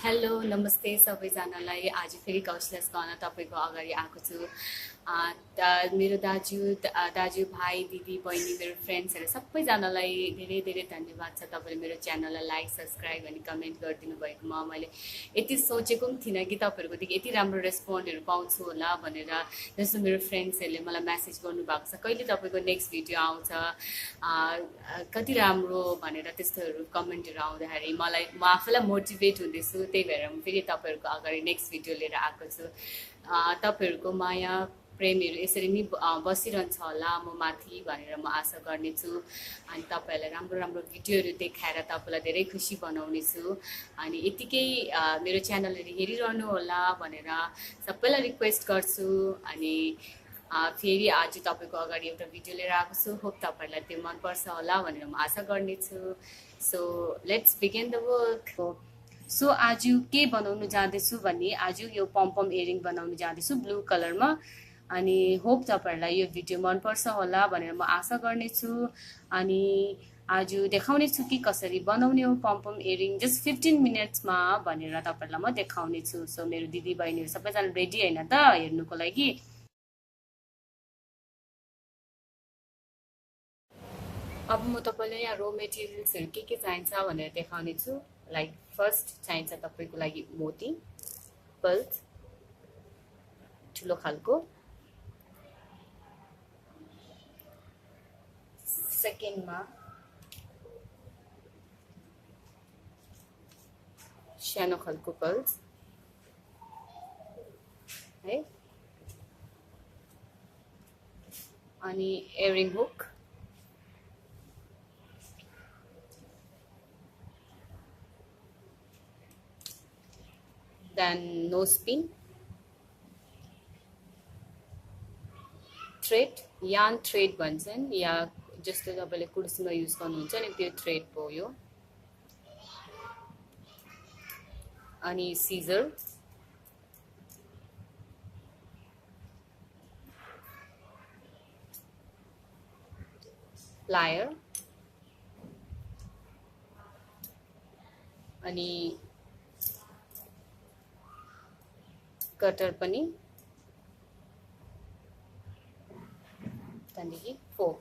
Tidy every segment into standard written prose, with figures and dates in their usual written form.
Hello नमस्ते सबैजनालाई आज फेरि कौशलेस गर्न तपाईँको अगाडि आएको छु। मेरो दाजुभाइ दिदी बहिनी मेरो फ्रेन्ड्सहरू सबैजनालाई धेरै धेरै धन्यवाद छ। तपाईँले मेरो च्यानललाई लाइक सब्सक्राइब अनि कमेन्ट गरिदिनु भएकोमा मैले यति सोचेको पनि थिइनँ कि तपाईँहरूकोदेखि यति राम्रो रेस्पोन्डहरू पाउँछु होला भनेर। जस्तो मेरो फ्रेन्ड्सहरूले मलाई म्यासेज गर्नुभएको छ, कहिले तपाईँको नेक्स्ट भिडियो आउँछ, कति राम्रो भनेर त्यस्तोहरू कमेन्टहरू आउँदाखेरि म आफैलाई मोटिभेट हुँदैछु। त्यही भएर म फेरि तपाईँहरूको अगाडि नेक्स्ट भिडियो लिएर आएको छु। तपाईँहरूको माया प्रेमहरू यसरी नै बसिरहन्छ होला म माथि भनेर म आशा गर्नेछु। अनि तपाईँहरूलाई राम्रो राम्रो भिडियोहरू देखाएर तपाईँलाई धेरै खुसी बनाउनेछु। अनि यतिकै मेरो च्यानलहरू हेरिरहनु होला भनेर सबैलाई रिक्वेस्ट गर्छु। अनि फेरि आज तपाईँको अगाडि एउटा भिडियो लिएर आएको छु। होप तपाईँहरूलाई त्यो मनपर्छ होला भनेर म आशा गर्नेछु। So let's begin the work. So आज के बनाउनु जाँदैछु भने आज यो पम्पम इयरिङ बनाउनु जाँदैछु ब्लू कलरमा। अनि होप तपाईँहरूलाई यो भिडियो मनपर्छ होला भनेर म आशा गर्नेछु। अनि आज देखाउने छु कि कसरी बनाउने हो पम्पम इयरिङ जस्ट 15 मिनट्समा भनेर तपाईँहरूलाई म देखाउने छु। सो मेरो दिदी बहिनीहरू सबैजना रेडी होइन त हेर्नुको लागि? अब म तपाईँलाई यहाँ रो मेटेरियल्सहरू के चाहिन्छ भनेर देखाउने छु। लाइक फर्स्ट चाहिन्छ तपाईँको लागि मोती पल्स ठुलो खालको, सेकेन्डमा सानो खालको पल्स है, अनि earring hook, then nose pin, thread yarn thread भन्छन् या जस्तो तपाईँले कुर्सीमा युज गर्नुहुन्छ नि त्यो थ्रेड हो यो, अनि सिजर, प्लायर, अनि कटर पनि, त्यहाँदेखि फोक।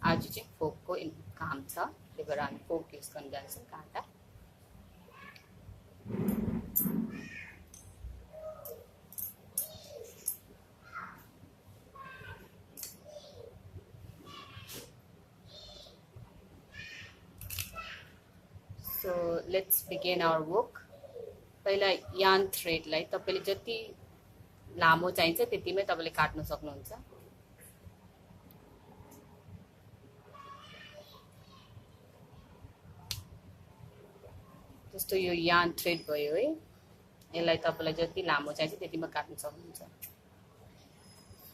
आज चाहिँ फोकको काम छ, त्यही भएर हामी फोक युज गर्न जान्छौँ काँटा। So let's begin our work. पहिला यान थ्रेडलाई तपाईँले जति लामो चाहिन्छ त्यतिमै तपाईँले काट्न सक्नुहुन्छ। जस्तो यो यान थ्रेड भयो है, यसलाई तपाईँलाई जति लामो चाहिन्छ त्यतिमा काट्न सक्नुहुन्छ।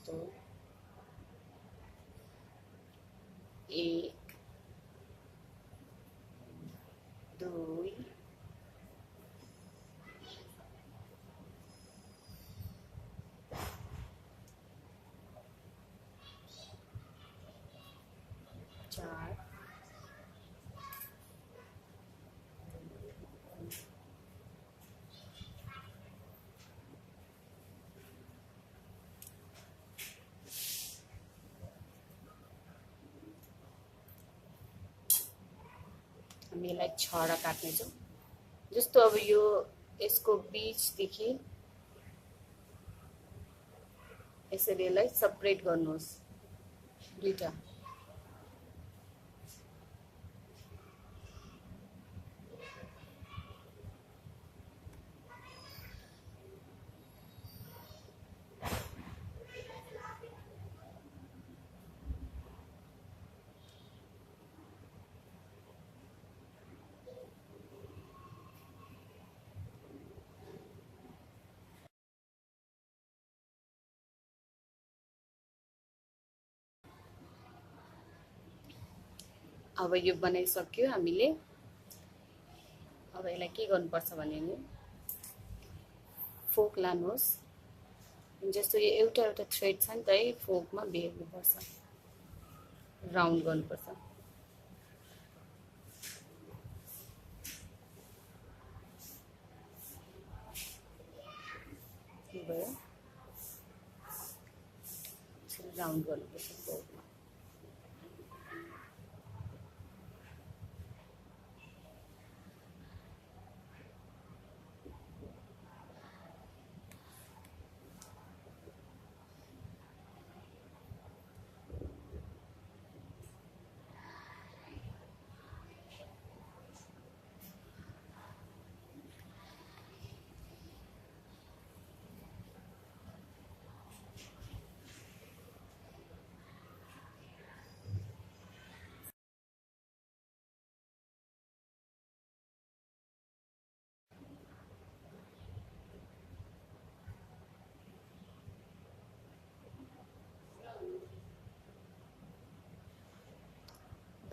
तो 1 2 4 हामी यसलाई 6 काट्नेछौँ। जस्तो अब यो यसको बीचदेखि यसरी यसलाई सेपरेट गर्नुहोस् दुईटा। अब यो बनाइसक्यो हामीले। अब यसलाई के गर्नुपर्छ भने नि फोक लानुहोस्। जस्तो यो एउटा एउटा थ्रेड छ नि त है, फोकमा बेर्नुपर्छ, राउन्ड गर्नुपर्छ। भयो यसरी राउन्ड गर्नुपर्छ बोर्डमा।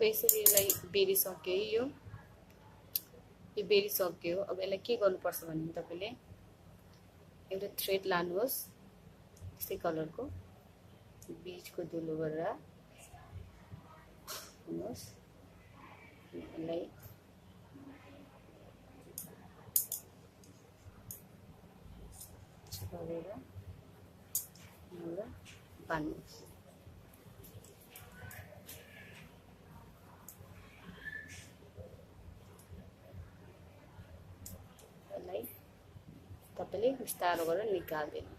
यसरी यसलाई बेरिसक्यो यो बेरिसक्यो। अब यसलाई के गर्नुपर्छ भने तपाईले एउटा थ्रेड लानुहोस् यस्तै कलरको बीचको दुलो गरेर हेर्नुहोस् यसलाई गरेर बान्नुहोस्। तपाईले बिस्तारो गरेर निकाल्दिनु।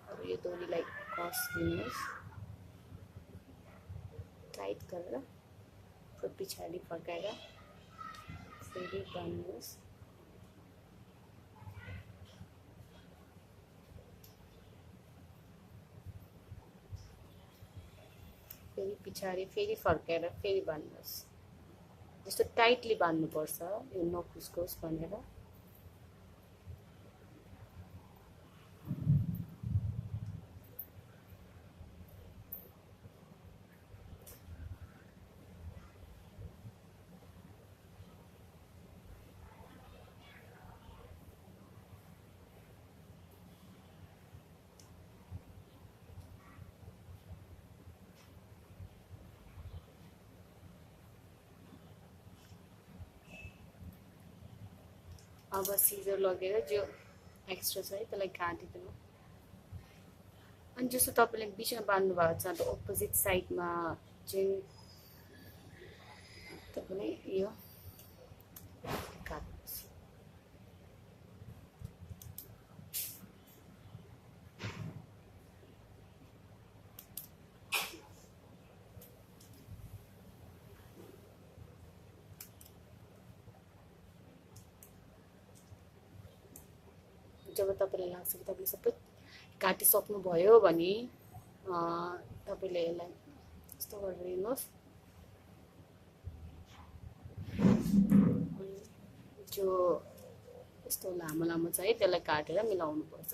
अब यो डोरीलाई कस दिनुहोस् टाइट गरेर पछाडि फर्काएर फेरि बान्नुहोस्। फेरि पछाडि फेरि फर्काएर फेरि बान्नुहोस्। यस्तो टाइटली बान्नुपर्छ यो नखुस्कोस् भनेर। अब सिजर लगेर जो एक्स्ट्रा छ है त्यसलाई काटिदिनु। अनि जस्तो तपाईले बिचमा बान्नु भएको छ त अपोजिट साइडमा चाहिँ तपाईले यो काट्नुहोस्। जब तपाईलाई लाग्छ कि तपाईले सबै काटिसक्नुभयो भने तपाईले यसलाई यस्तो गरेर हेर्नुहोस् जो यस्तो लामो लामो छ है त्यसलाई काटेर मिलाउनु पर्छ।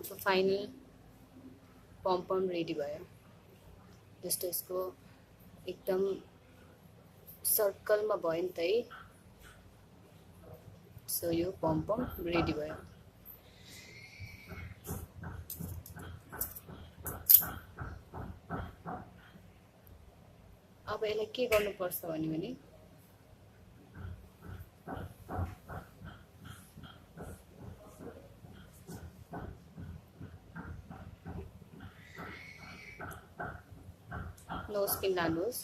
तो फाइनल पम्पम रेडी भयो। जस्तो यसको एकदम सर्कलमा भयो नि त है। सो यो पम्पम रेडी भयो। अब यसलाई के गर्नुपर्छ भने नोज पिन लानुहोस्।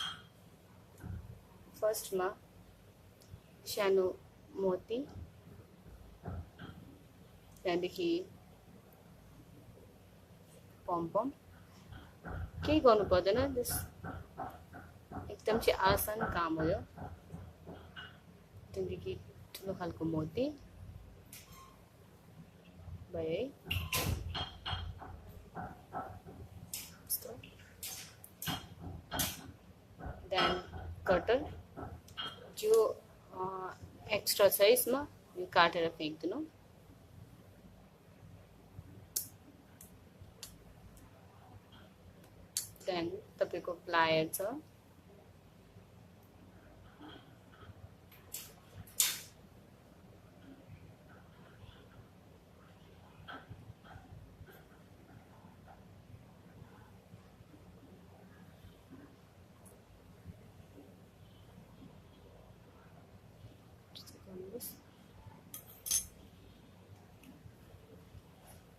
फर्स्टमा सानो मोती, त्यहाँदेखि पम्पम। केही गर्नु पर्दैन, एकदम चाहिँ आसान काम हो यो। त्यहाँदेखि ठुलो खालको मोती भयो है। देन कटर जो एक्स्ट्रा छ यसमा यो काटेर फ्याँकिदिनु। देन तपाईँको प्लायर छ,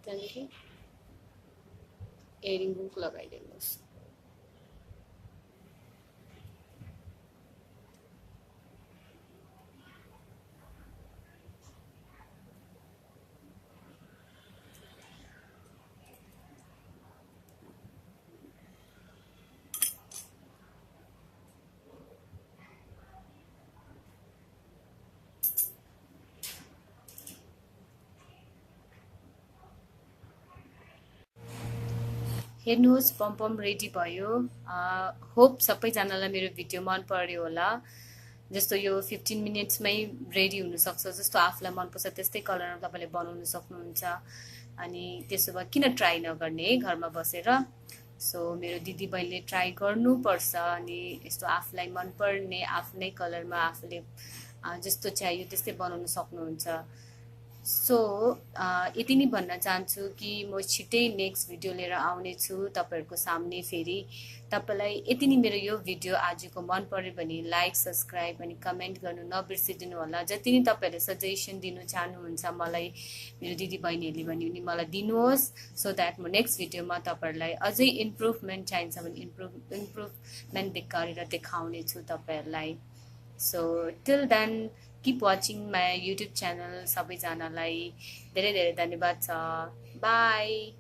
त्यहाँदेखि एयरिङ हुक लगाइदिनुहोस्। हेर्नुहोस् पम्पम रेडी भयो। होप सबैजनालाई मेरो भिडियो मन पर्यो होला। जस्तो यो 15 मिनट्समै रेडी हुनसक्छ, जस्तो आफूलाई मनपर्छ त्यस्तै कलरमा तपाईँले बनाउन सक्नुहुन्छ। अनि त्यसो भए किन ट्राई नगर्ने है घरमा बसेर। सो मेरो दिदी बहिनीले ट्राई गर्नुपर्छ। अनि यस्तो आफूलाई मनपर्ने आफ्नै कलरमा आफूले जस्तो चाहियो त्यस्तै बनाउन सक्नुहुन्छ। सो यति नै भन्न चाहन्छु कि म छिट्टै नेक्स्ट भिडियो लिएर आउने छु तपाईँहरूको सामने फेरि। तपाईँलाई यति नै मेरो यो भिडियो आजको मन पर्यो भने लाइक, सब्सक्राइब अनि कमेन्ट गर्नु नबिर्सिदिनु होला। जति नै तपाईँहरूले सजेसन दिनु चाहनुहुन्छ मलाई, मेरो दिदी बहिनीहरूले भने पनि मलाई दिनुहोस्, सो द्याट म नेक्स्ट भिडियोमा तपाईँहरूलाई अझै इम्प्रुभमेन्ट चाहिन्छ भने इम्प्रुभमेन्ट गरेर देखाउने छु तपाईँहरूलाई। So till then keep watching my YouTube channel। सबैजनालाई धेरै धेरै धन्यवाद छ। बाई।